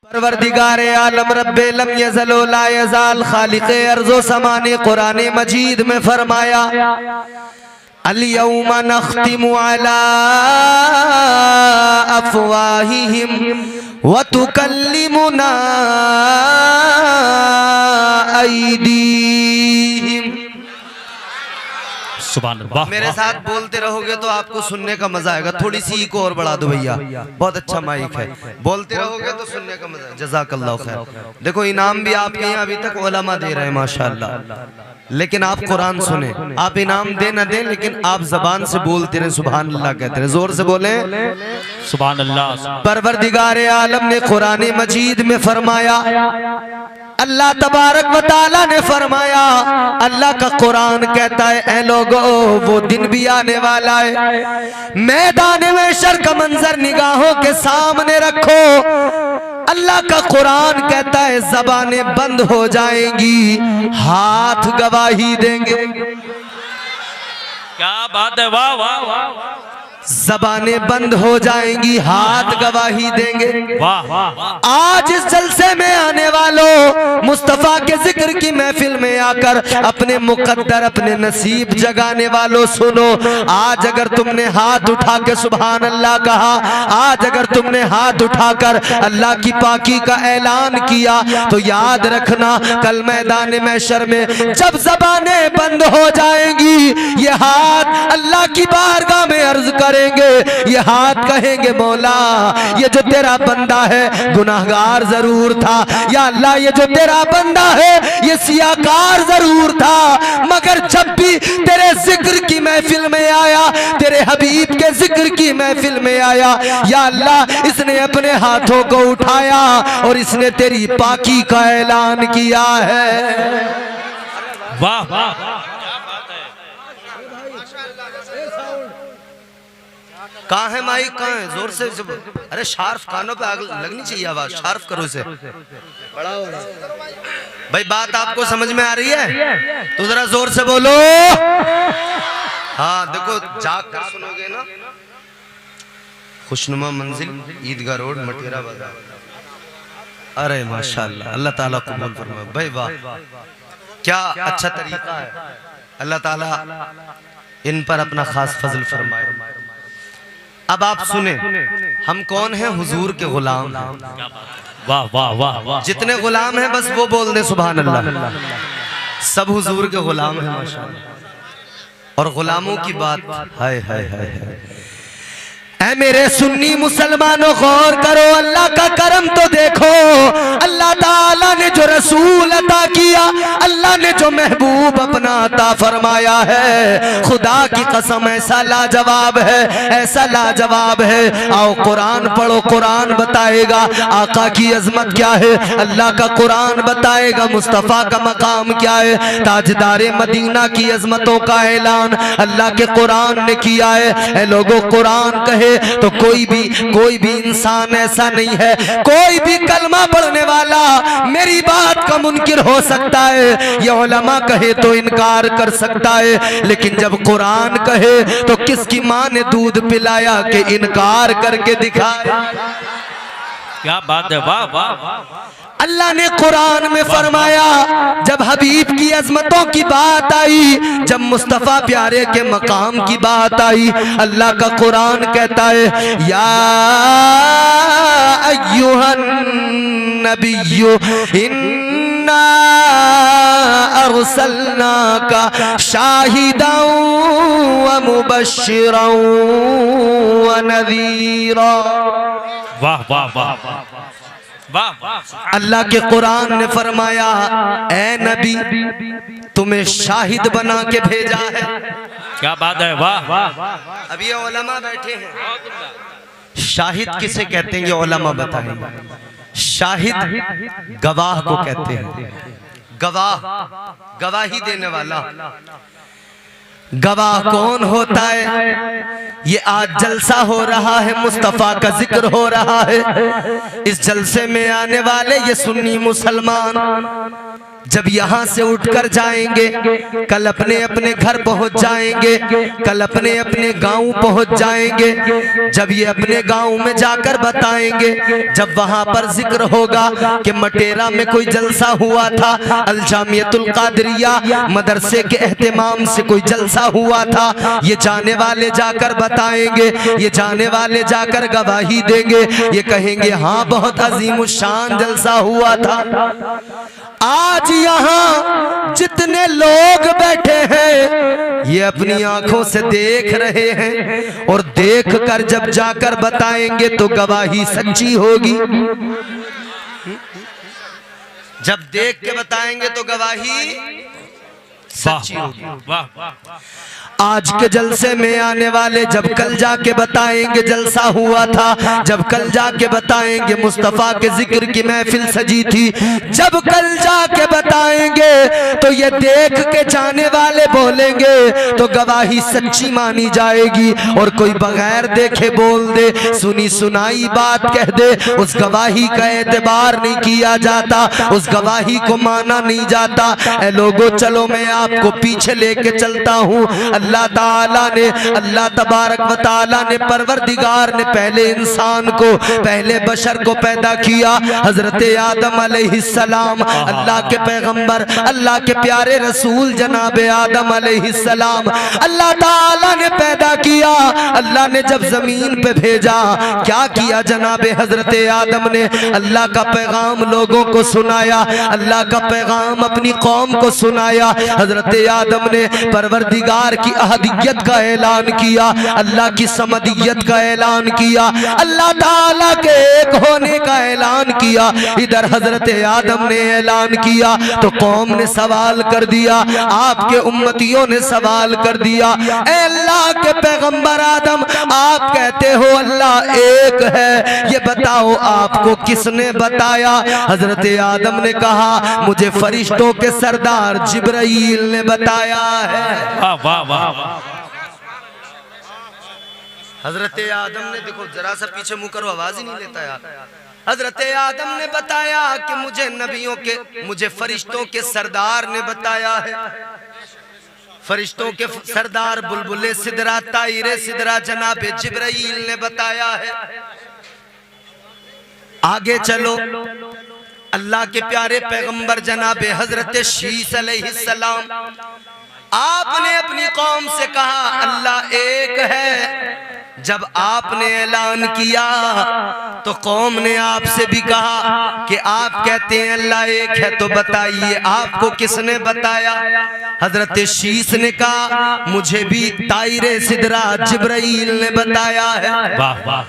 परवरदिगारे आलम रब्बे lump यज़ल व ला यज़ाल खालिक़े अर्ज़ो समाने कुरान मजीद में फरमाया अल यौमा नख्तिमु अला अफ़वाहिहिम व तुकल्लिमुना अयदीहिम। मेरे साथ बोलते रहोगे तो आपको सुनने का मजा आएगा। थोड़ी सी इको और बढ़ा दो भैया, बहुत अच्छा माइक है। बोलते रहोगे तो सुनने का मजा। जज़ाकल्लाह खैर। देखो इनाम भी आपके यहाँ अभी तक उलमा दे रहे हैं माशाअल्लाह, लेकिन आप कुरान सुने। आप इनाम दे न दें लेकिन आप जबान से बोलते रहे सुभान अल्लाह कहते रहे। जोर से बोले सुभान अल्लाह। परवरदिगारे आलम ने कुरान मजीद में फरमाया, अल्लाह तबारक व तआला ने फरमाया, अल्लाह का कुरान कहता है ऐ लोगो वो दिन भी आने वाला है, मैदान महशर का मंजर निगाहों के सामने रखो। अल्लाह का कुरान कहता है ज़बानें बंद हो जाएंगी, हाथ गवाही देंगे। क्या बात है, वाह वाह वाह। ज़बानें बंद हो जाएंगी, हाथ गवाही देंगे। वाह वाह। आज इस जलसे में आने वालों, मुस्तफ़ा के जिक्र की महफिल में आकर अपने मुकद्दर अपने नसीब जगाने वालों सुनो। आज अगर तुमने हाथ उठा के सुभान अल्लाह कहा, आज अगर तुमने हाथ उठाकर अल्लाह की पाकी का ऐलान किया, तो याद रखना कल मैदान महशर में जब ज़बानें बंद हो जाएंगी, ये हाथ अल्लाह की बारगाह में अर्ज करेंगे। ये हाथ कहेंगे मौला ये जो तेरा बंदा है गुनाहगार जरूर था, या अल्लाह ये जो तेरा बंदा है ये सियाकार जरूर था, मगर जब भी तेरे जिक्र की महफिल में आया, तेरे हबीब के जिक्र की महफिल में आया, या अल्लाह इसने अपने हाथों को उठाया और इसने तेरी पाकी का ऐलान किया है। वाह वाह। कहाँ है माइक, कहाँ है? जोर से जब, अरे शार्फ कानों पे आग लगनी चाहिए, आवाज शार्फ करो से। भाई बात आपको समझ में आ रही है तो जरा जोर से बोलो। हाँ देखो जाग कर सुनोगे ना। खुशनुमा मंजिल ईदगाह रोड मटेरा बाजार। अरे माशाल्लाह, अल्लाह ताला कबूल फरमाए। भाई वाह क्या अच्छा तरीका है। अल्लाह ताला इन पर अपना खास फजल फरमाए। अब आप सुने, हम कौन हैं? हुजूर के गुलाम हैं। वाह वाह वाह वाह। जितने गुलाम हैं बस वो बोल दे सुभान अल्लाह। सब हुजूर के गुलाम हैं माशाअल्लाह। और गुलामों की बात हाय हाय हाय हाय। ऐ मेरे सुन्नी मुसलमानों गौर करो, अल्लाह का करम तो देखो। अल्लाह ताला ने जो रसूल अता किया, अल्लाह ने जो महबूब अपना अता फरमाया है, खुदा की कसम ऐसा लाजवाब है, ऐसा लाजवाब है। आओ कुरान पढ़ो, कुरान बताएगा आका की अजमत क्या है, अल्लाह का कुरान बताएगा मुस्तफ़ा का मकाम क्या है। ताजदारे मदीना की अजमतों का ऐलान अल्लाह के कुरान ने किया है। ऐ लोगों कुरान कहे तो कोई भी इंसान ऐसा नहीं है, कोई भी कलमा पढ़ने वाला मेरी बात का मुनकिर हो सकता है, ये उलमा कहे तो इनकार कर सकता है, लेकिन जब कुरान कहे तो किसकी माँ ने दूध पिलाया कि इनकार करके दिखाया। क्या बात है, वाह वाह। अल्लाह ने कुरान में फरमाया, जब हबीब की अजमतों की बात आई, जब मुस्तफ़ा प्यारे के मकाम की बात आई, अल्लाह का कुरान कहता है या अय्युहन नबिय्यु इन्ना अरसलनाका शाहिदन व मुबश्शिरन व नज़ीरा। वाह वाह वाह वाह। अल्लाह के कुरान ने फरमाया ऐ नबी तुम्हें शाहिद बना के भेजा है। क्या बात है, वाह वाह। अभी ये उलमा बैठे हैं, शाहिद किसे कहते हैं ये उलमा बताएंगे। शाहिद गवाह को कहते हैं, गवाह गवाही देने वाला। गवाह कौन होता है? ये आज जलसा हो रहा है, मुस्तफ़ा का जिक्र हो रहा है। इस जलसे में आने वाले ये सुन्नी मुसलमान जब यहाँ से उठकर जाएंगे कल अपने अपने घर पहुंच जाएंगे, कल अपने अपने गांव पहुंच जाएंगे। जब ये अपने गांव में जाकर बताएंगे, जब वहां पर जिक्र होगा कि मटेरा में कोई जलसा हुआ था, अल जामियतुल कादरिया मदरसे के एहतमाम से कोई जलसा हुआ था, ये जाने वाले जाकर बताएंगे, ये जाने वाले जाकर गवाही देंगे, ये कहेंगे हाँ बहुत अजीमुशान जलसा हुआ था। आज यहाँ जितने लोग बैठे हैं ये अपनी आंखों से देख रहे हैं, और देख कर जब जाकर बताएंगे तो गवाही सच्ची होगी। जब देख के बताएंगे तो गवाही सच्ची होगी। आज के जलसे में आने वाले जब कल जाके बताएंगे जलसा हुआ था, जब कल जाके बताएंगे मुस्तफा के जिक्र की महफिल सजी थी, जब कल जाके बताएंगे तो ये देख के जाने वाले बोलेंगे तो गवाही सच्ची मानी जाएगी। और कोई बगैर देखे बोल दे, सुनी सुनाई बात कह दे, उस गवाही का एतबार नहीं किया जाता, उस गवाही को माना नहीं जाता। ऐ लोगों चलो मैं आपको पीछे लेके चलता हूँ। अल्लाह ताला ने, अल्लाह तबारक व ताला ने, परवरदिगार ने पहले इंसान को, पहले बशर को पैदा किया। हजरत आदम अलैहिस्सलाम अल्लाह के पैगंबर, अल्लाह के प्यारे रसूल जनाब आदम अलैहिस्सलाम अल्लाह ताला ने पैदा किया। अल्लाह ने जब जमीन पे भेजा क्या किया जनाब हजरत आदम ने? अल्लाह का पैगाम लोगों को सुनाया, अल्लाह का पैगाम अपनी कौम को सुनाया। हजरत आदम ने परवरदिगार की अहदियत का ऐलान किया, अल्लाह की समदियत का ऐलान किया, अल्लाह ताला के एक होने का ऐलान किया। इधर हजरत आदम ने ऐलान किया तो कौम ने सवाल कर दिया, आपके उम्मतियों ने सवाल कर दिया, ऐ अल्लाह के पैगंबर आदम आप कहते हो अल्लाह एक है, ये बताओ आपको किसने बताया? हजरत आदम ने कहा मुझे फरिश्तों के सरदार जिब्राइल ने बताया है। वाह वाह वाह। हजरत आदम ने, देखो जरा सा पीछे मुंह करो, आवाज ही नहीं लेता यार। हजरत आदम ने बताया कि मुझे नबियों के, मुझे फरिश्तों के सरदार ने बताया है। फरिश्तों के सरदार बुलबुले सिदरा, ताइरे सिदरा जनाब जिब्राइल ने बताया है। आगे चलो, अल्लाह के प्यारे पैगंबर जनाब हजरत शीस अलैहिस्सलाम, आपने अपनी कौम से कहा अल्लाह एक है। जब आपने ऐलान किया तो कौम ने आपसे भी कहा कि आप कहते हैं अल्लाह एक है, तो बताइए आपको किसने बताया? हजरत शीस ने कहा मुझे भी ताइरे सिदरा जिब्राइल ने बताया है। वाह वाह।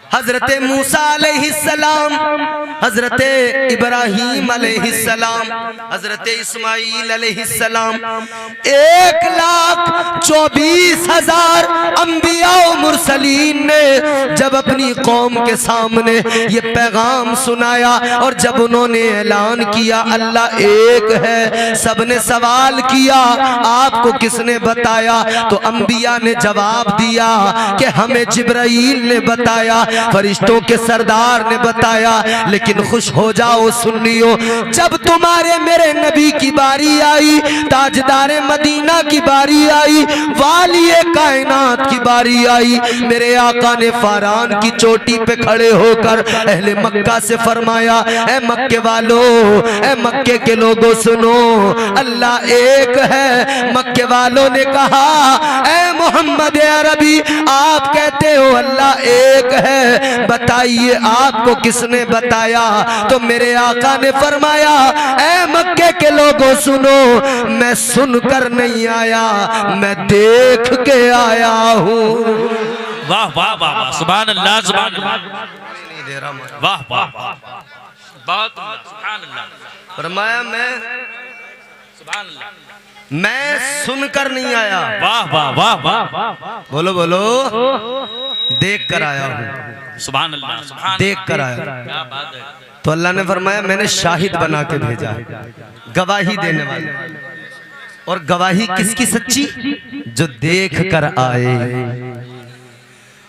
हजरत मूसा अलैहिस्सलाम, हजरत इब्राहीम अलैहिस्सलाम, हजरत इस्माइल अलैहिस्सलाम, 1,24,000 अंबिया और मुरसलीन ने जब अपनी कौम के सामने ये पैगाम सुनाया और जब उन्होंने ऐलान किया अल्लाह एक है, सबने सवाल किया आपको किसने बताया? तो अंबिया ने जवाब दिया कि हमें जिब्राइल ने बताया, फरिश्तों के सरदार ने बताया। लेकिन खुश हो जाओ सुन्नियों, जब तुम्हारे मेरे नबी की बारी आई, ताजदारे मदीना की बारी आई, वालिए कायनात की बारी आई, मेरे आका ने फारान की चोटी पे खड़े होकर अहले मक्का से फरमाया, ऐ मक्के वालों, ऐ मक्के के लोगों सुनो, अल्लाह एक है। मक्के वालों ने कहा ऐ मोहम्मद अरबी आप कहते हो अल्लाह एक है, बताइए आपको किसने बताया? तो मेरे आका ने फरमाया ऐ मक्के के लोगों सुनो, मैं सुनकर नहीं आया, मैं देख के आया हूँ। वाह वाह वाह, सुभान अल्लाह, सुभान अल्लाह, वाह वाह वाह, बहुत सुभान अल्लाह। फरमाया सुभान अल्लाह, मैं सुनकर नहीं आया, वाह वाह वाह वाह, बोलो बोलो, देख कर आया हूँ। सुभान अल्लाह, सुभान, देख कर आया। क्या बात है। तो अल्लाह ने फरमाया मैंने शाहिद बना के भेजा, गवाही देने वाले। और गवाही किसकी सच्ची? जो देख कर आए।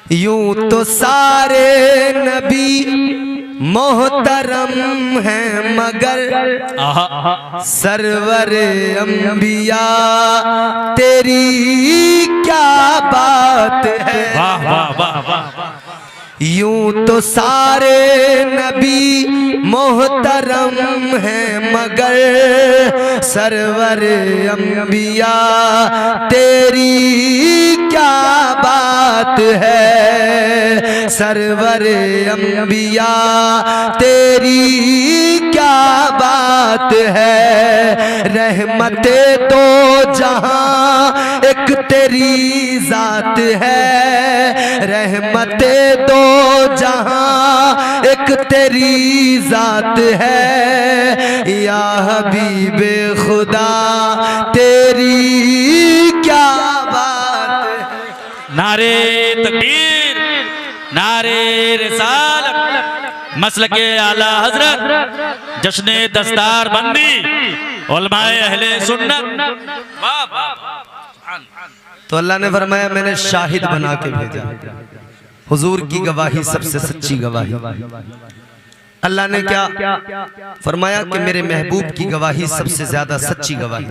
यूं तो सारे नबी मोहतरम है मगर सरवर अंबिया तेरी क्या बात है। वाह वाह वाह वाह। यूं तो सारे नबी मोहतरम है मगर सरवर अंबिया तेरी क्या बात है। सरवर अंबिया तेरी क्या बात है। रहमते तो जहां एक तेरी जात है। रहमते तो जहां एक तेरी जात है। या हबीबे खुदा तेरी क्या बात है। नारे तकबीर, नारे रिसालत, मसलके आला हजरत, जश्ने दस्तार बंदी, उलमाए अहले सुन्नत। वाह वाह। तो अल्लाह ने फरमाया मैंने शाहिद बना के भेजा। हुजूर की गवाही सबसे सच्ची गवाही। अल्लाह ने क्या फरमाया कि मेरे महबूब की गवाही सबसे ज्यादा सच्ची गवाही।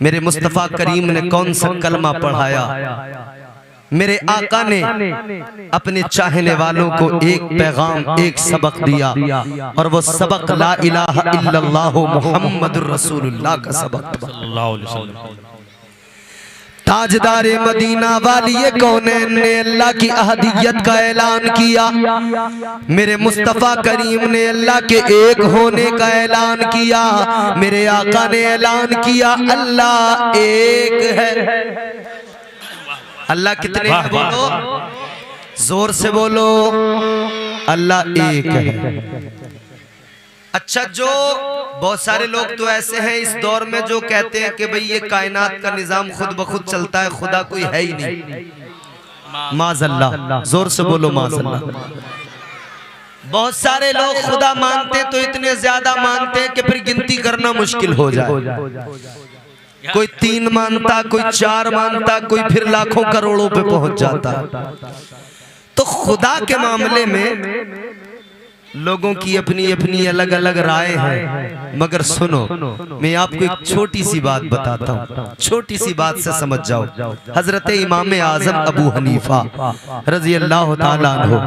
मेरे मुस्तफ़ा करीम ने कौन सा कलमा पढ़ाया। मेरे आका ने अपने चाहने वालों को एक पैगाम, एक सबक दिया, और वो सबक ला इलाहा इल्लल्लाह मुहम्मदुर रसूलुल्लाह का सबक था। ताजदारे मदीना वाली कौनैन ने अल्लाह की अहदियत का ऐलान किया। मेरे मुस्तफ़ा करीम ने अल्लाह के एक होने का ऐलान किया। मेरे आका ने ऐलान किया अल्लाह एक है। अल्लाह कितने हैं बोलो, जोर से बोलो, अल्लाह एक है। अच्छा, जो बहुत सारे लोग तो ऐसे हैं इस दौर में जो कहते हैं कि भाई ये कायनात का निजाम खुद ब खुद चलता है, खुदा कोई है ही नहीं। माज़अल्लाह, जोर से बोलो माज़अल्लाह। बहुत सारे लोग खुदा मानते तो इतने ज्यादा मानते हैं कि फिर गिनती करना मुश्किल हो जाए। कोई 3 मानता, कोई 4 मानता, कोई फिर लाखों करोड़ों पे पहुंच जाता। तो खुदा के मामले में लोगों की अपनी अपनी अलग अलग राय है। मगर सुनो, मैं आपको एक छोटी सी बात बताता हूँ, छोटी सी बात से समझ जाओ। हजरत इमाम आजम अबू हनीफा रजी अल्लाह ताला अन्हु,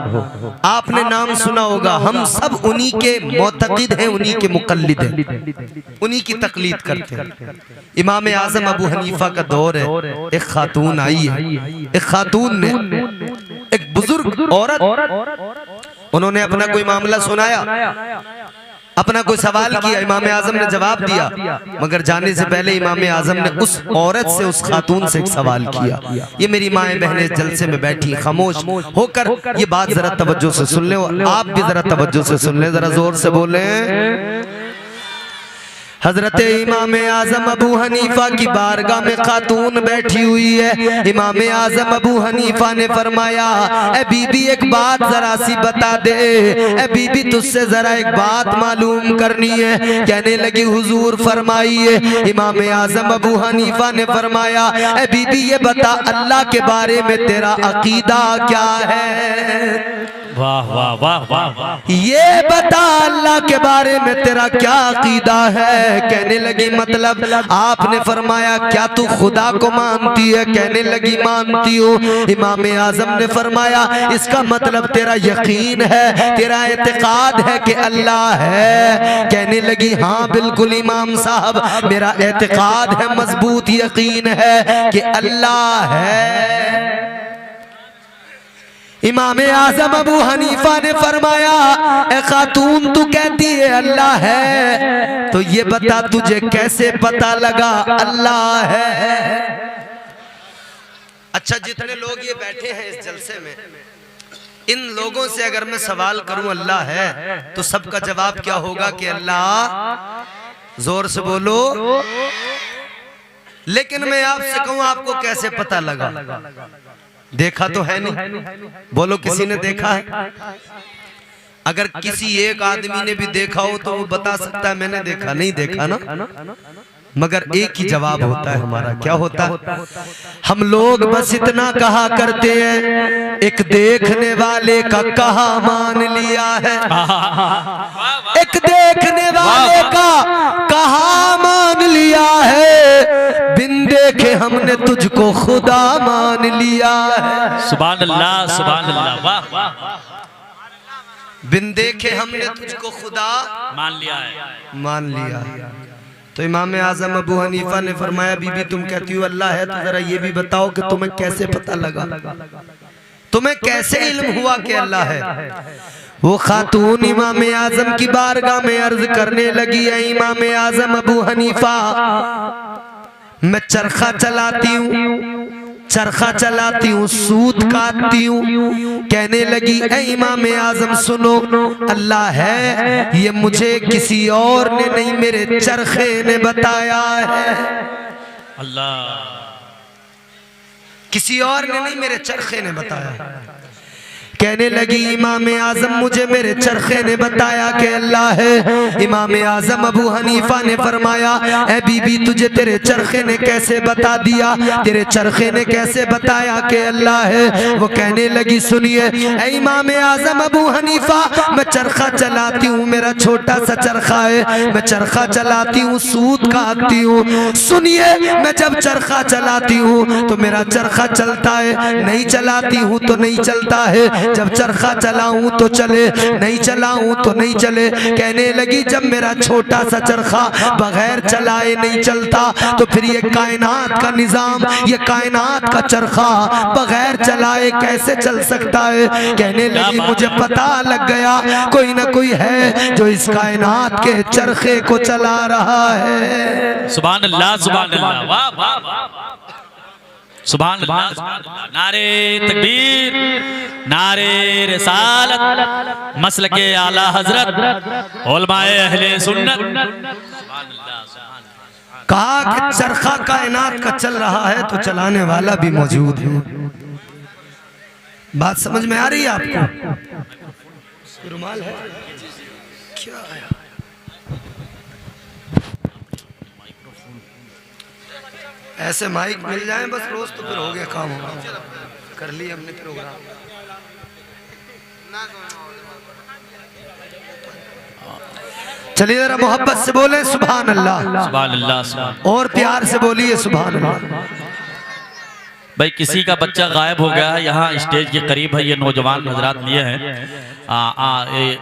आपने नाम सुना होगा। हम सब उन्हीं के मोतक़िद हैं, उन्हीं के मुक़ल्लिद हैं, उन्हीं की तकलीद करते हैं। इमाम आजम अबू हनीफा का दौर है। एक खातून आई है। एक खातून ने, एक बुजुर्ग औरत, उन्होंने अपना कोई मामला सुनाया, अपना कोई सवाल किया। इमाम आजम ने जवाब दिया, मगर जाने से पहले इमाम आजम ने उस औरत से, उस खातून से एक सवाल किया। ये मेरी माएँ बहनें जलसे में बैठी खामोश होकर ये बात जरा तवज्जो से सुन ले। आप भी जरा तवज्जो से सुन ले, जरा जोर से बोले। हजरत इमाम आजम अबू हनीफा की बारगाह में खातून बैठी हुई है। इमाम आजम अबू हनीफा ने फरमाया, ए बीबी एक बात जरा सी बता दे, ए बीबी तुझसे जरा एक बात मालूम करनी है। कहने लगी हुजूर फरमाइए। इमाम आजम अबू हनीफा ने फरमाया, ए बीबी ये बता अल्लाह के बारे में तेरा अकीदा क्या है। वाह वाह वाह वाह वाह। ये बता अल्लाह के बारे में तेरा क्या अकीदा है। कहने लगी मतलब। आपने फरमाया क्या तू खुदा को मानती है। कहने लगी मानती हूँ। इमाम आजम ने फरमाया इसका मतलब तेरा यकीन है, तेरा एतकाद है कि अल्लाह है। कहने लगी हाँ बिल्कुल इमाम साहब, मेरा एतकाद है, मजबूत यकीन है कि अल्लाह है। इमाम आजम अबू हनीफा ने फरमाया, ए खातून तू कहती है अल्लाह है, तो ये बता तुझे कैसे पता लगा अल्लाह है। अच्छा, जितने लोग ये बैठे हैं इस जलसे में, इन लोगों से अगर मैं सवाल करूं अल्लाह है, तो सबका जवाब क्या होगा कि अल्लाह। जोर से बोलो। लेकिन मैं आपसे कहूं आपको कैसे पता लगा। देखा तो है नहीं, बोलो किसी ने देखा है। अगर किसी एक आदमी ने भी देखा हो तो वो बता सकता है मैंने देखा, नहीं देखा ना। मगर एक ही जवाब होता है हमारा। क्या होता है? हम लोग बस इतना कहा करते हैं, एक देखने वाले का कहा मान लिया है, एक देखने वाले का कहा मान लिया है, बिन देखे हमने तुझको खुदा मान लिया है। सुभान अल्लाह, सुभान अल्लाह, वाह वाह। बिन देखे हमने तुझको खुदा मान लिया है, मान लिया। तो इमाम आजम अबू हनीफा ने फरमाया, बीबी तुम कहती हो अल्लाह है, तो जरा ये भी बताओ कि तुम्हें कैसे पता लगा, तुम्हें कैसे इल्म हुआ कि अल्लाह है? वो खातून इमाम आजम की बारगाह में अर्ज करने लगी, है इमाम आजम अबू हनीफा, मैं चरखा चलाती हूँ, चरखा चलाती हूँ, सूत काटती हूँ। कहने लगी, ऐ इमाम आजम सुनो, अल्लाह है ये मुझे किसी और ने नहीं, मेरे चरखे ने बताया है। अल्लाह, किसी और ने नहीं, मेरे चरखे ने बताया। कहने लगी, इमाम आजम मुझे मेरे चरखे ने बताया कि अल्लाह है। इमाम आजम अबू हनीफा ने फरमाया, ऐ बीबी तुझे तेरे चरखे ने कैसे बता दिया, तेरे चरखे ने कैसे बताया कि अल्लाह है? वो कहने लगी, सुनिए ऐ इमाम आजम अबू हनीफा, मैं चरखा चलाती हूँ, मेरा छोटा सा चरखा है, मैं चरखा चलाती हूँ, सूत काटती हूँ। सुनिए, मैं जब चरखा चलाती हूँ तो मेरा चरखा चलता है, नहीं चलाती हूँ तो नहीं चलता है। जब चरखा चलाऊं तो चले, नहीं चलाऊं तो नहीं चले। कहने लगी, जब मेरा छोटा सा चरखा बगैर चलाए नहीं चलता, तो फिर ये कायनात का निजाम, ये कायनात का चरखा बगैर चलाए कैसे चल सकता है? कहने लगी, मुझे पता लग गया कोई ना कोई है जो इस कायनात के चरखे को चला रहा है। सुभान अल्लाह, सुभान अल्लाह, वाह वाह वाह, सुभान अल्लाह, सुभान अल्लाह। नारे तकबीर, नारे रिसालत, मसलके आला हजरत, उलमाए अहले सुन्नत। सुभान अल्लाह, सुभान अल्लाह। कहा कि चरखा कायनात का चल रहा है तो चलाने वाला भी मौजूद है। बात समझ में आ रही है आपको? रुमाल है क्या है? ऐसे माइक मिल जाए बस रोज तो फिर हो गया काम, होगा कर ली हमने प्रोग्राम। चलिए जरा मोहब्बत से बोले सुभान अल्लाह, सुभान अल्लाह, सुभान। और प्यार से बोलिए सुभान अल्लाह। भाई किसी का बच्चा गायब हो गया है, यहाँ स्टेज के करीब है, ये नौजवान हजरात लिए हैं।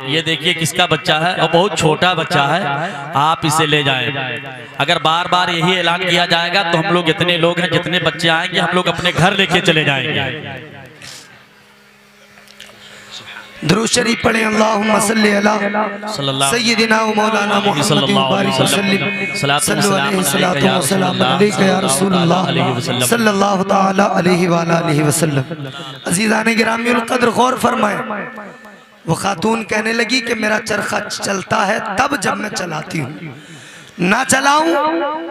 ये देखिए किसका बच्चा है, और बहुत छोटा बच्चा है, आप इसे ले जाएं। अगर बार बार यही ऐलान किया जाएगा तो हम लोग इतने लोग हैं, जितने बच्चे आएंगे हम लोग अपने घर लेके चले जाएंगे। दुरूद शरीफ पढ़े, अल्लाहुम्मा सल्ली अला सय्यिदिना व मौलाना मुहम्मदिन बारिक वसल्लम सल्लल्लाहु अलैहि या रसूलल्लाह सल्लल्लाहु तआला अलैहि व आलिहि वसल्लम। अजीज़ान गिरामीउल कद्र गौर फरमाएं, वो खातून कहने लगी कि मेरा चरखा चलता है तब जब मैं चलाती हूँ, ना चलाऊं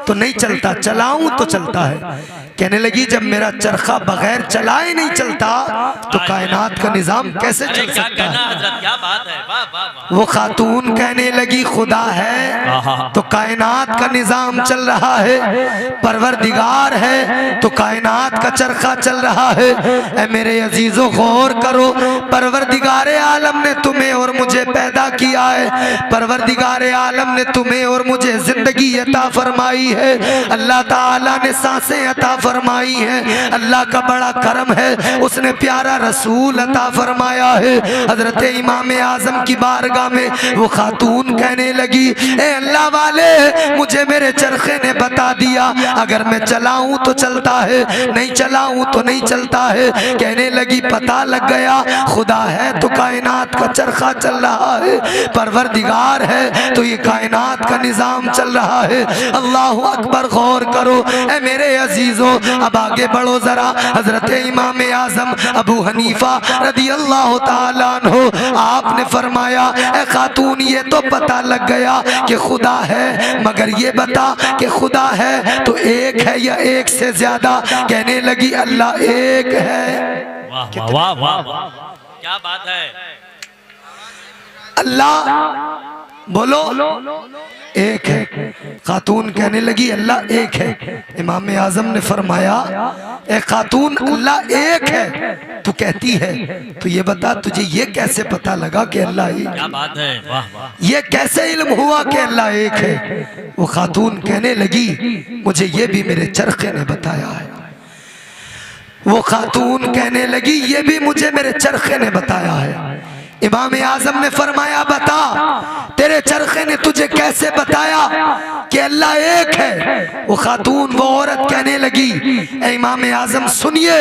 तो नहीं चलता, चलाऊं तो चलता है। कहने लगी, जब मेरा चरखा बगैर चलाए नहीं चलता तो कायनात का निजाम कैसे चल सकता है? क्या बात है, वाह वाह वाह। वो खातून कहने लगी, खुदा है तो कायनात का निजाम चल रहा है, परवरदिगार है तो कायनात का चरखा चल रहा है। ऐ मेरे अजीजों गौर करो, परवरदिगार आलम ने तुम्हें और मुझे पैदा किया है, परवरदिगार आलम ने तुम्हें और मुझे जिंदगी अता फरमाई है, अल्लाह ताला ने सांसें अता फरमाई है, अल्लाह का बड़ा करम है, उसने प्यारा रसूल अता फरमाया है। हजरत इमाम आजम की बारगाह में वो खातून कहने लगी, ए अल्लाह वाले, मुझे मेरे चरखे ने बता दिया, अगर मैं चलाऊं तो चलता है, नहीं चलाऊं तो नहीं चलता है। कहने लगी, पता लग गया, खुदा है तो कायनात का चरखा चल रहा है, परवरदिगार है तो ये कायनात का निजाम चल रहा है। अल्लाह अकबर, गौर करो ए मेरे अजीजों, अब आगे बढ़ो जरा। हजरत इमाम आजम अबू हनीफा रदी अल्लाह ताला अन्हु, आपने फरमाया, ए खातून ये तो पता लग गया कि खुदा है, मगर ये बता कि खुदा है तो एक है या एक से ज्यादा? कहने लगी, अल्लाह एक है। वाह वाह वाह वाह, क्या बात है। अल्लाह बोलो एक है। खातून कहने लगी अल्लाह एक है। इमाम आजम ने फरमाया ए खातून अल्लाह एक है तू कहती है, तो ये बता तुझे ये कैसे पता लगा कि अल्लाह एक है? क्या बात है, वाह वाह। ये कैसे इल्म हुआ कि अल्लाह एक है? वो खातून कहने लगी मुझे ये भी मेरे चरखे ने बताया है। वो खातून कहने लगी ये भी मुझे मेरे चरखे ने बताया है। इमाम आजम ने फरमाया बता तेरे चरखे ने तुझे कैसे बताया कि अल्लाह एक है? वो खातून वो औरत कहने लगी ए इमाम आजम सुनिए,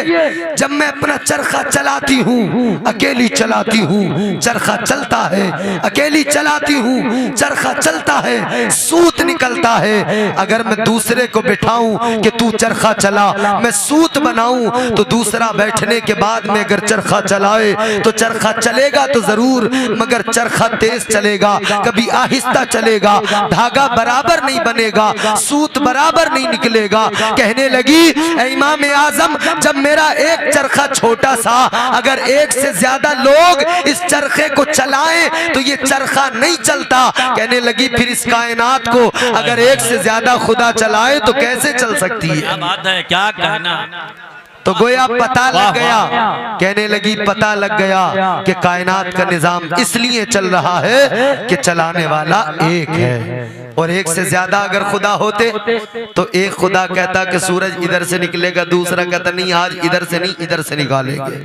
जब मैं अपना चरखा चलाती हूँ अकेली चलाती हूँ, चरखा चलता है, अकेली चलाती हूँ, चरखा चलता है, सूत निकलता है। अगर मैं दूसरे को बिठाऊं कि तू चरखा चला, मैं सूत बनाऊं, तो दूसरा बैठने के बाद में अगर चरखा चलाए तो चरखा चलेगा तो जरूर, मगर चरखा तेज चलेगा, कभी आहिस्ता चलेगा, धागा बराबर नहीं बनेगा, सूत बराबर नहीं निकलेगा। कहने लगी ए इमाम आजम जब मेरा एक चरखा छोटा सा, अगर एक से ज्यादा लोग इस चरखे को चलाएं तो ये चरखा नहीं चलता। कहने लगी फिर इस कायनात को अगर एक से ज्यादा खुदा चलाए तो कैसे चल सकती है? क्या बात है, क्या कहना। तो गोया पता लग गया, कहने लगी पता लग गया कि कायनात का निजाम इसलिए चल रहा है कि चलाने वाला एक है। और एक से ज्यादा अगर खुदा होते तो एक खुदा कहता कि सूरज इधर से निकलेगा, दूसरा कहता नहीं आज इधर से नहीं इधर से निकालेंगे।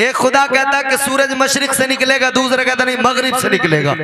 एक खुदा कहता कि सूरज मशरिक से निकलेगा, दूसरा कहता नहीं मगरिब से निकलेगा।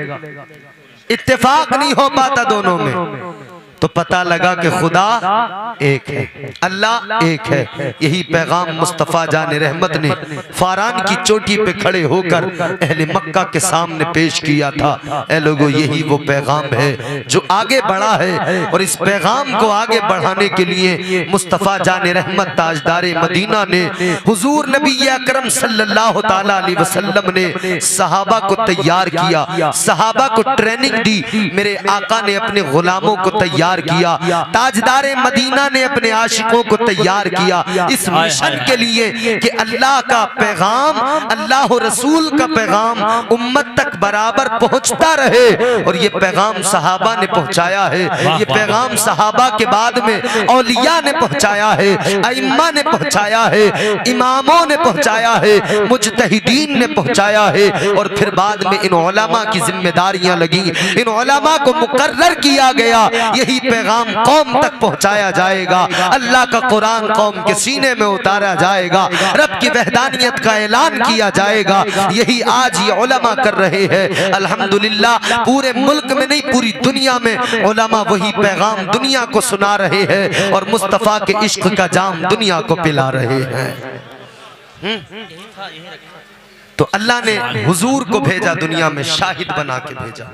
इत्तेफाक नहीं हो पाता दोनों में। तो पता लगा कि खुदा एक है, अल्लाह एक है। यही पैगाम मुस्तफ़ा जान रहमत ने फारान की चोटी पे खड़े होकर अहले मक्का के सामने पेश किया था। ए लोगों यही वो पैगाम है जो आगे बढ़ा है, और इस पैगाम को आगे बढ़ाने के लिए मुस्तफ़ा जान रहमत ताजदारे मदीना ने हुजूर नबी अकरम सल्लल्लाहु ताला अलैहि वसल्लम ने सहाबा को तैयार किया, सहाबा को ट्रेनिंग दी। मेरे आका ने अपने गुलामों को तैयार किया, ताजदारे मदीना ने अपने आशिकों को तैयार किया इस मिशन के लिए कि अल्लाह का पैगाम, अल्लाह रसूल का पैगाम उम्मत तक बराबर पहुंचता रहे। और ये पैगाम सहाबा ने पहुंचाया है, ये पैगाम सहाबा के बाद में औलिया ने पहुंचाया है, अइम्मा ने पहुंचाया है, इमामों ने पहुंचाया है, मुजतहिदीन ने पहुंचाया है। और फिर बाद में इन उलमा की जिम्मेदारियां लगी, इन उलमा को मुकर्रर किया गया, यही पैगाम कौम तक पहुंचाया जाएगा, अल्लाह का कुरान कौम के सीने में उतारा जाएगा, रब की वहदानियत का ऐलान किया जाएगा। यही आज ये उलमा कर रहे हैं अल्हम्दुलिल्लाह। पूरे मुल्क में नहीं पूरी दुनिया में उलमा वही पैगाम दुनिया को सुना रहे हैं और मुस्तफ़ा के इश्क का जाम दुनिया को पिला रहे हैं। तो अल्लाह ने हुजूर को भेजा, दुनिया में शाहिद बना के भेजा।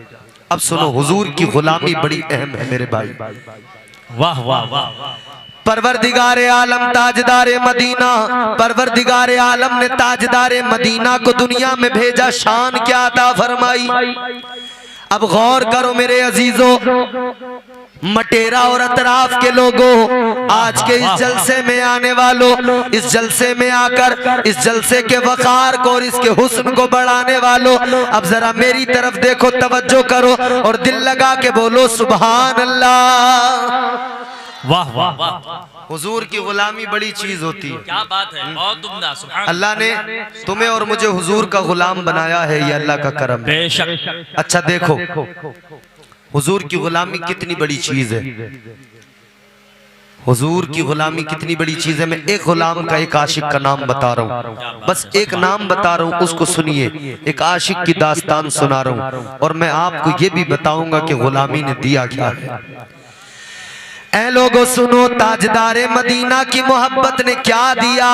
अब सुनो हुजूर की गुलामी बड़ी अहम है मेरे भाई। वाह वाह वाह। परवरदिगार आलम ताजदार मदीना, परवरदिगार आलम ने ताजदार मदीना को दुनिया में भेजा, शान क्या अता फरमाई। अब गौर करो मेरे अजीजों, मटेरा और अतराफ के लोगों, आज के इस जलसे में आने वालों, इस जलसे में आकर इस जलसे के वकार को और इसके हुस्न को बढ़ाने वालों, अब जरा मेरी तरफ देखो, तवज्जो करो और दिल लगा के बोलो सुभान अल्लाह। वाह वाह वाह। हुजूर की गुलामी बड़ी चीज होती है। क्या बात है, बहुत उम्दा। सुभान अल्लाह ने तुम्हें और मुझे हुजूर का गुलाम बनाया है, ये अल्लाह का करम है। बेशक। अच्छा देखो हुजूर की गुलामी कितनी बड़ी चीज है, हुजूर की गुलामी कितनी बड़ी चीज है। मैं एक गुलाम का, एक आशिक का नाम बता रहा हूँ, बस एक नाम बता रहा हूँ, उसको सुनिए। एक आशिक की दास्तान सुना रहा हूँ और मैं आपको ये भी बताऊंगा कि गुलामी ने दिया क्या है। ऐ लोगों सुनो, ताजदारे मदीना की मोहब्बत ने क्या दिया,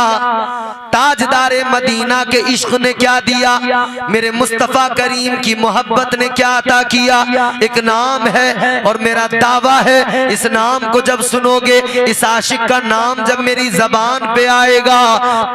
ताजदारे मदीना के इश्क ने क्या दिया, मेरे मुस्तफ़ा करीम की मोहब्बत ने क्या अता किया। एक नाम है और मेरा दावा है, इस नाम को जब सुनोगे, इस आशिक का नाम जब मेरी जबान पे आएगा,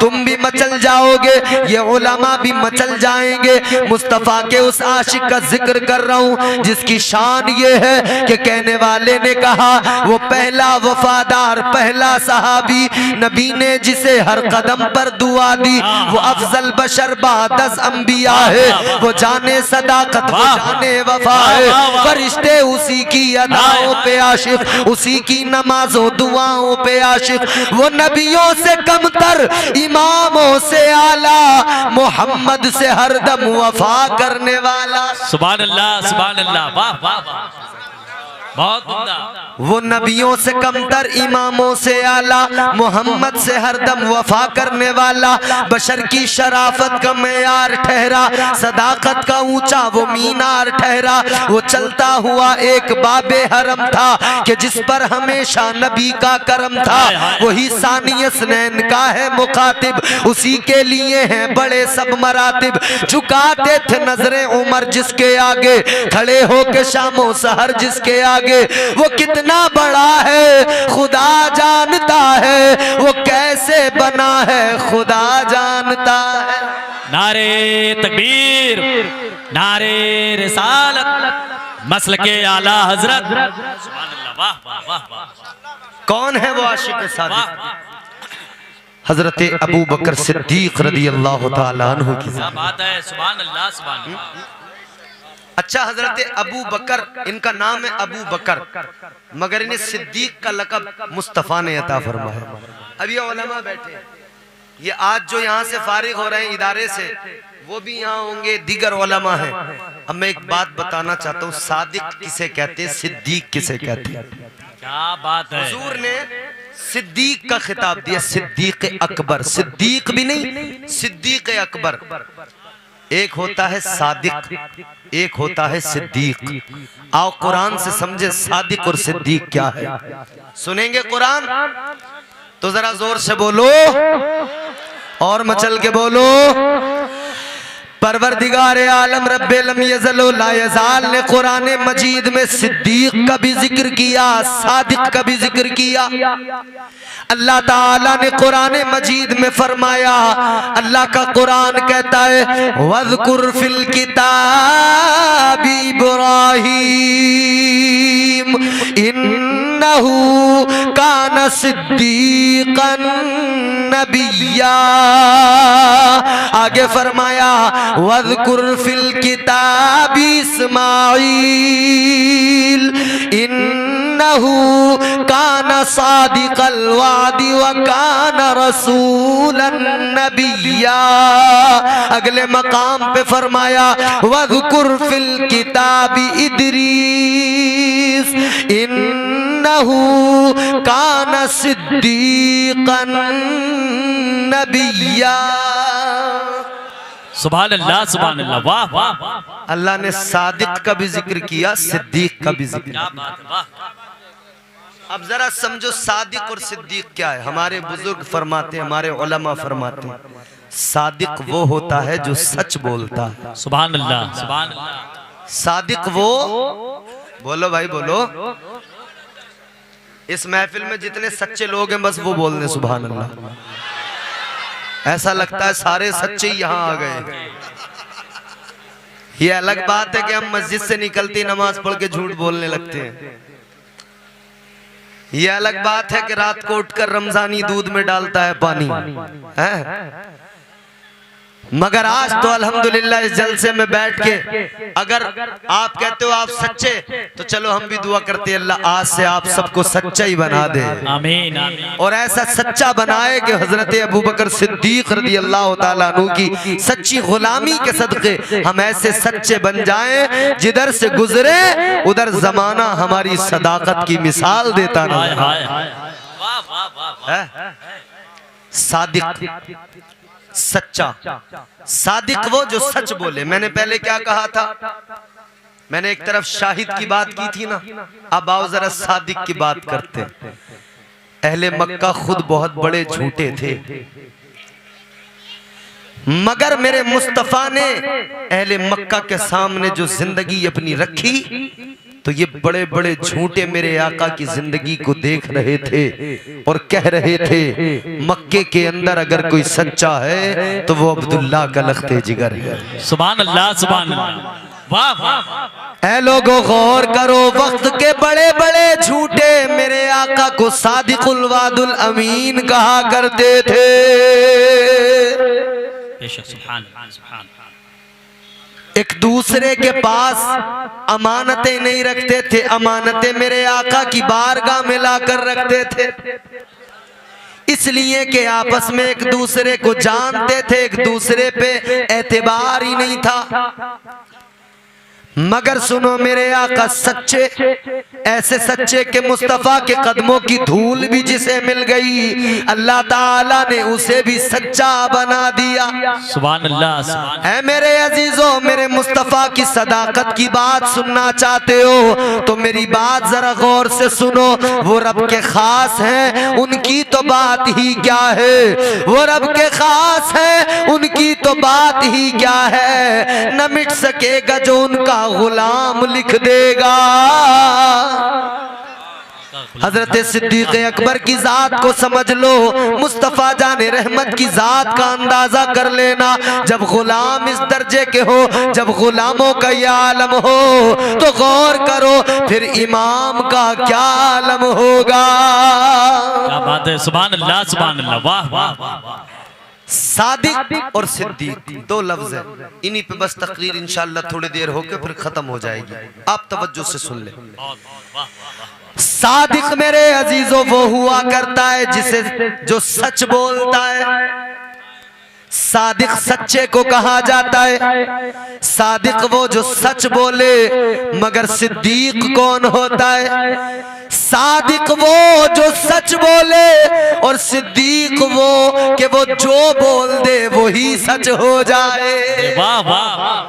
तुम भी मचल जाओगे, ये उलमा भी मचल जाएंगे। मुस्तफ़ा के उस आशिक का जिक्र कर रहा हूँ जिसकी शान ये है कि कहने वाले ने कहा वो पहला वफादार, पहला सहाबी, नबी ने जिसे हर कदम पर दुआ दी, वो अफजल बशर बाद अंबिया है, वो जाने सदाकत, वो जाने वफा है, फरिश्ते उसी की अदाओं पे आशिक, उसी की नमाजों दुआओं पे आशिक, वो नबियों से कमतर, इमामों से आला, मोहम्मद से हरदम वफा करने वाला। सुभान अल्लाह, सुभान अल्लाह, वाह वाह वाह, बहुत उम्दा। वो नबियों से कमतर, इमामों से आला, मोहम्मद से हरदम वफा करने वाला, बशर की शराफत का मेयार ठहरा, सदाकत का ऊंचा वो मीनार ठहरा। वो चलता हुआ एक बाबे हरम था कि जिस पर हमेशा नबी का करम था, वही सानिय स्नैन का है मुखातिब, उसी के लिए हैं बड़े सब मरातिब। झुकाते थे नजरें उमर जिसके आगे, खड़े होके शामो सहर जिसके आगे, वो कितना बड़ा है खुदा जानता है, वो कैसे बना है खुदा जानता है। नारे तकबीर, नारे रिसालत, मसलके आला हजरत, सुभान अल्लाह, वाह वाह वाह वाह। कौन है वो आशिक सादिक? हजरत अबू बकर सिद्दीक रदी अल्लाह तआला अन्हु की क्या बात है, सुभान अल्लाह, सुभान अल्लाह। अच्छा, हजरत अबू बकर, इनका नाम है अबू बकर, मगर इन्हें सिद्दीक का लक़ब मुस्तफ़ा ने अता फरमाया। अब ये उलमा बैठे, ये आज जो यहाँ से फारिग हो रहे हैं इदारे से, वो भी यहाँ होंगे, दीगर उलमा हैं। अब मैं एक बात बताना चाहता हूँ, सादिक किसे कहते हैं, सिद्दीक किसे कहते हैं? क्या बात है। हुजूर ने सिद्दीक का खिताब दिया, सिद्दीक अकबर, सिद्दीक भी नहीं, सिद्दीक अकबर। एक होता है सादिक, एक होता है सिद्दीक। आओ कुरान से समझे सादिक और सिद्दीक क्या है। सुनेंगे कुरान तो जरा जोर से बोलो और मचल के बोलो। परवरदिगार आलम रब्बे लम यज़ल व ला यज़ाल ने कुरान मजीद में सिद्दीक का भी जिक्र किया, सादिक का भी जिक्र किया। अल्लाह ताला ने कुरान मजीद में फरमाया, अल्लाह का कुरान कहता है वज़कुर फिल किताब इब्राहीम इन्नहु कान सिद्दीक़न नबिय्या। आगे फरमाया वज़कुर फिल किताब इस्माईल इन्नहु कान सादिक़ल वादी व कान रसूलन नबिय्या। अगले मकाम पे फरमाया वज़कुर फिल किताब इदरीस इन्नहु कान सिद्दीक़न नबिय्या। सुभान अल्लाह, सुभान अल्लाह, वाह वाह वाह। अल्लाह ने सादिक का भी जिक्र किया, सिद्दीक का भी जिक्र। क्या बात है, वाह। अब जरा समझो सादिक और सिद्दीक क्या है। हमारे बुजुर्ग फरमाते हैं, हमारे उलमा फरमाते हैं, सादिक वो होता है जो सच बोलता है। सुभान अल्लाह, सुभान अल्लाह। सादिक वो, बोलो भाई बोलो, इस महफिल में जितने सच्चे लोग हैं बस वो बोल रहे सुभान अल्लाह। ऐसा लगता है सारे सच्चे यहाँ आ गए। ये अलग बात है कि हम मस्जिद से निकलती नमाज पढ़ के झूठ बोलने लगते हैं। ये अलग बात है कि रात को उठकर रमजानी दूध में डालता है पानी है? मगर आज तो अल्हम्दुलिल्लाह इस जलसे में बैठ के अगर आप कहते हो आप सच्चे, तो चलो हम भी दुआ करते हैं अल्लाह आज से आप सबको सच्चा ही बना दे। आमीन, आमीन। और ऐसा सच्चा बनाए कि हजरत अबू बकर सिद्दीक रज़ी अल्लाह तआला अन्हु की सच्ची गुलामी के सदके हम ऐसे सच्चे बन जाएं, जिधर से गुजरे उधर जमाना हमारी सदाकत की मिसाल देता हाय, ना। हाय, हाय। वाह, वाह, वाह, वाह। सादिक, सच्चा। सादिक वो जो सच बोले। मैंने पहले क्या कहा था? मैंने एक तरफ शाहिद की बात की थी ना, अब आओ जरा सादिक की बात करते हैं। अहले मक्का खुद बहुत बड़े झूठे थे, मगर मेरे मुस्तफा ने अहले मक्का के सामने जो जिंदगी अपनी रखी, तो ये बड़े बड़े झूठे मेरे आका की जिंदगी को देख रहे थे और कह रहे थे मक्के के अंदर अगर कोई सच्चा है तो वो अब्दुल्ला का लख्ते जिगर है। सुभान अल्लाह, सुभान अल्लाह। वाह वाह। ऐ लोगों गौर करो, वक्त के बड़े बड़े झूठे मेरे आका को सादिकुल वादुल अमीन कहा करते थे। बेशक, सुभान अल्लाह, सुभान अल्लाह। एक दूसरे के पास अमानतें नहीं रखते थे, अमानतें मेरे आका की बारगाह में लाकर रखते थे, इसलिए कि आपस में एक दूसरे को जानते थे, एक दूसरे पे एतबार ही नहीं था। मगर सुनो मेरे आका सच्चे, ऐसे सच्चे के मुस्तफा के कदमों की धूल भी जिसे मिल गई, अल्लाह ताला ने उसे भी सच्चा बना दिया। सुभान अल्लाह, सुभान। ऐ मेरे अजीजों, मेरे मुस्तफा की सदाकत की बात सुनना चाहते हो तो मेरी बात जरा गौर से सुनो। वो रब के खास हैं, उनकी तो बात ही क्या है, वो रब के खास हैं, उनकी तो बात ही क्या है। न मिट सकेगा जो उनका गुलाम लिख देगा। हजरत सिद्दीक अकबर की जात को समझ लो, मुस्तफा जाने रहमत की जात का अंदाजा कर लेना। जब गुलाम इस दर्जे के हो, जब गुलामों का यह आलम हो, तो गौर करो फिर इमाम का क्या आलम होगा। क्या बात है, सुभान अल्लाह, सुभान अल्लाह, वाह वाह वाह। सादिक और सिद्दीक दो लफ्ज है, इन्हीं पे बस तकरीर इंशाअल्लाह थोड़ी देर होके फिर खत्म हो जाएगी। आप तवज्जो से सुन ले। सादिक मेरे अजीजों वो हुआ करता है जिसे जो सच बोलता है, सादिक सच्चे को कहा जाता है। सादिक वो जो सच बोले, मगर सिद्दीक कौन होता है? सादिक वो जो सच बोले और सिद्दीक वो कि वो जो बोल दे वो ही सच हो जाए। वाह वाह वाह,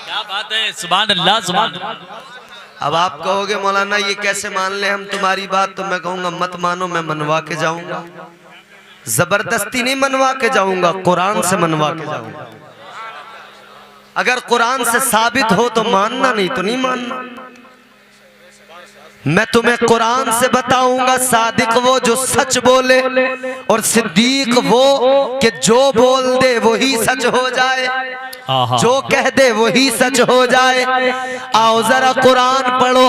क्या बात है, सुभान अल्लाह, सुभान अल्लाह। अब आप कहोगे मौलाना ये कैसे मान ले हम तुम्हारी बात, तो मैं कहूंगा मत मानो, मैं मनवा के जाऊंगा। जबरदस्ती नहीं मनवा के जाऊंगा, कुरान से मनवा के जाऊंगा। अगर कुरान से साबित हो तो मानना, नहीं तो नहीं मानना। मैं तुम्हें कुरान से बताऊंगा, सादिक वो जो सच बोले और सिद्दीक वो कि जो बोल दे वही सच हो जाए, जो कह दे वही सच हो जाए। आओ जरा कुरान पढ़ो,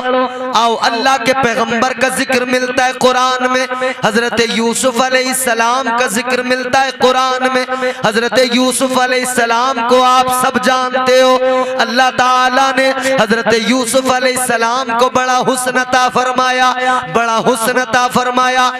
आओ अल्लाह के पैगंबर का जिक्र मिलता है कुरान में, हजरत यूसुफ अलैहिस्सलाम का जिक्र मिलता है कुरान में। हजरत यूसुफ अलैहिस्सलाम को आप सब जानते हो, अल्लाह ताला ने हजरत यूसुफ अलैहिस्सलाम को बड़ा हुस्न अता फरमाया, बड़ा हुस्न अता फरमाया।